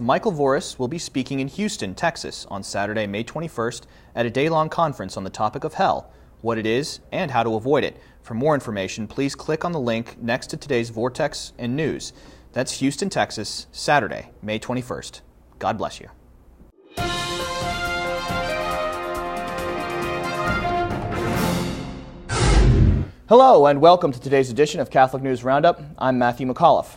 Michael Voris will be speaking in Houston, Texas on Saturday, May 21st at a day-long conference on the topic of hell, what it is, and how to avoid it. For more information, please click on the link next to today's Vortex and News. That's Houston, Texas, Saturday, May 21st. God bless you. Hello, and welcome to today's edition of Catholic News Roundup. I'm Matthew McAuliffe.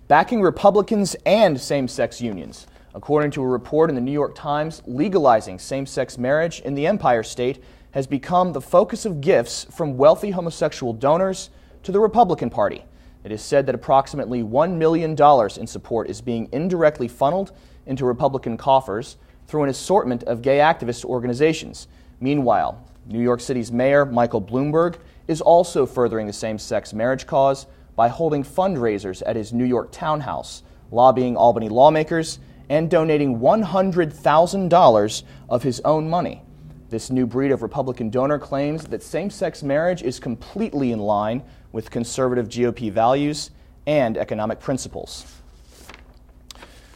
Backing Republicans and same-sex unions. According to a report in the New York Times, legalizing same-sex marriage in the Empire State has become the focus of gifts from wealthy homosexual donors to the Republican Party. It is said that approximately $1 million in support is being indirectly funneled into Republican coffers through an assortment of gay activist organizations. Meanwhile, New York City's Mayor Michael Bloomberg is also furthering the same-sex marriage cause by holding fundraisers at his New York townhouse, lobbying Albany lawmakers, and donating $100,000 of his own money. This new breed of Republican donor claims that same-sex marriage is completely in line with conservative GOP values and economic principles.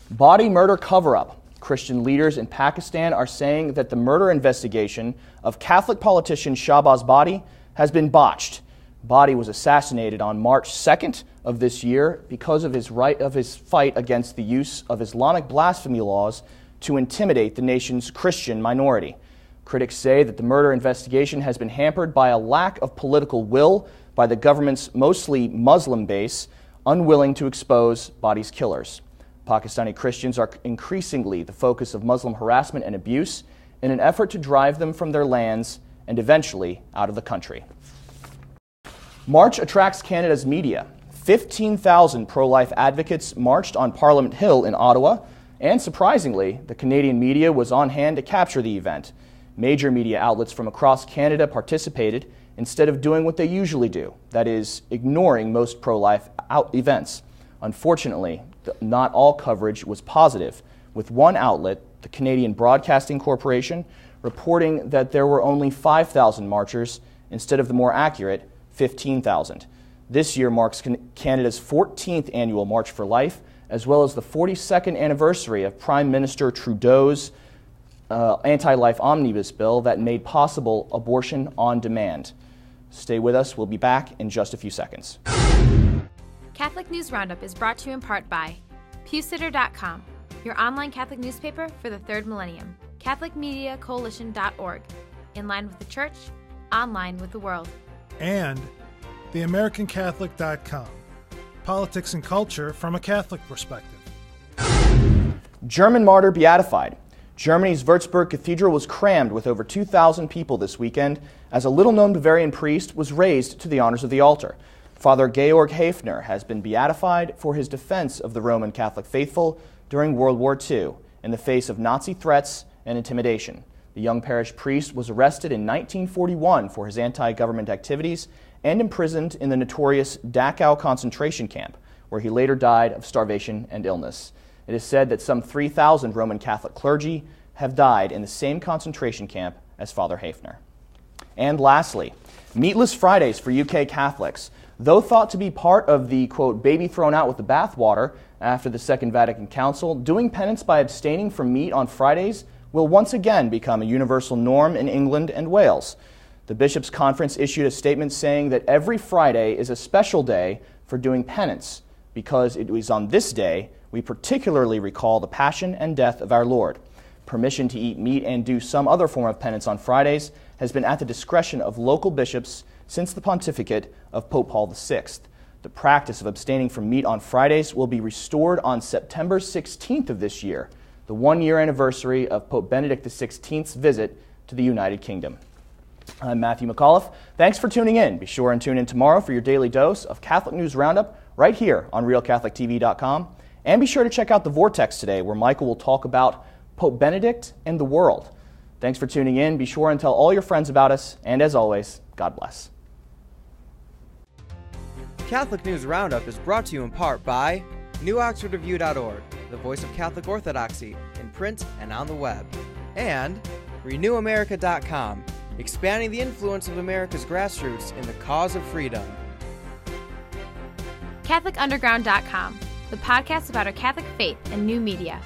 Body murder cover-up. Christian leaders in Pakistan are saying that the murder investigation of Catholic politician Shahbaz Bhatti has been botched. Bhatti was assassinated on March 2nd of this year because of his fight against the use of Islamic blasphemy laws to intimidate the nation's Christian minority. Critics say that the murder investigation has been hampered by a lack of political will by the government's mostly Muslim base, unwilling to expose Bhatti's killers. Pakistani Christians are increasingly the focus of Muslim harassment and abuse in an effort to drive them from their lands and eventually out of the country. March attracts Canada's media. 15,000 pro-life advocates marched on Parliament Hill in Ottawa, and surprisingly, the Canadian media was on hand to capture the event. Major media outlets from across Canada participated instead of doing what they usually do, that is, ignoring most pro-life events. Unfortunately, not all coverage was positive, with one outlet, the Canadian Broadcasting Corporation, reporting that there were only 5,000 marchers instead of the more accurate 15,000. This year marks Canada's 14th annual March for Life, as well as the 42nd anniversary of Prime Minister Trudeau's anti-life omnibus bill that made possible abortion on demand. Stay with us. We'll be back in just a few seconds. Catholic News Roundup is brought to you in part by PewSitter.com, your online Catholic newspaper for the third millennium. CatholicMediaCoalition.org, in line with the Church, online with the world. And TheAmericanCatholic.com, politics and culture from a Catholic perspective. German martyr beatified. Germany's Würzburg Cathedral was crammed with over 2,000 people this weekend as a little-known Bavarian priest was raised to the honors of the altar. Father Georg Häfner has been beatified for his defense of the Roman Catholic faithful during World War II in the face of Nazi threats and intimidation. The young parish priest was arrested in 1941 for his anti-government activities and imprisoned in the notorious Dachau concentration camp, where he later died of starvation and illness. It is said that some 3,000 Roman Catholic clergy have died in the same concentration camp as Father Häfner. And lastly, Meatless Fridays for UK Catholics. Though thought to be part of the, quote, baby thrown out with the bathwater after the Second Vatican Council, doing penance by abstaining from meat on Fridays will once again become a universal norm in England and Wales. The Bishops' Conference issued a statement saying that every Friday is a special day for doing penance because it was on this day we particularly recall the passion and death of our Lord. Permission to eat meat and do some other form of penance on Fridays has been at the discretion of local bishops since the pontificate of Pope Paul VI. The practice of abstaining from meat on Fridays will be restored on September 16th of this year, the one-year anniversary of Pope Benedict XVI's visit to the United Kingdom. I'm Matthew McAuliffe. Thanks for tuning in. Be sure and tune in tomorrow for your daily dose of Catholic News Roundup right here on RealCatholicTV.com. And be sure to check out the Vortex today, where Michael will talk about Pope Benedict and the world. Thanks for tuning in. Be sure and tell all your friends about us. And as always, God bless. Catholic News Roundup is brought to you in part by NewOxfordReview.org, the voice of Catholic Orthodoxy, in print and on the web, and RenewAmerica.com, expanding the influence of America's grassroots in the cause of freedom. CatholicUnderground.com, the podcast about our Catholic faith and new media.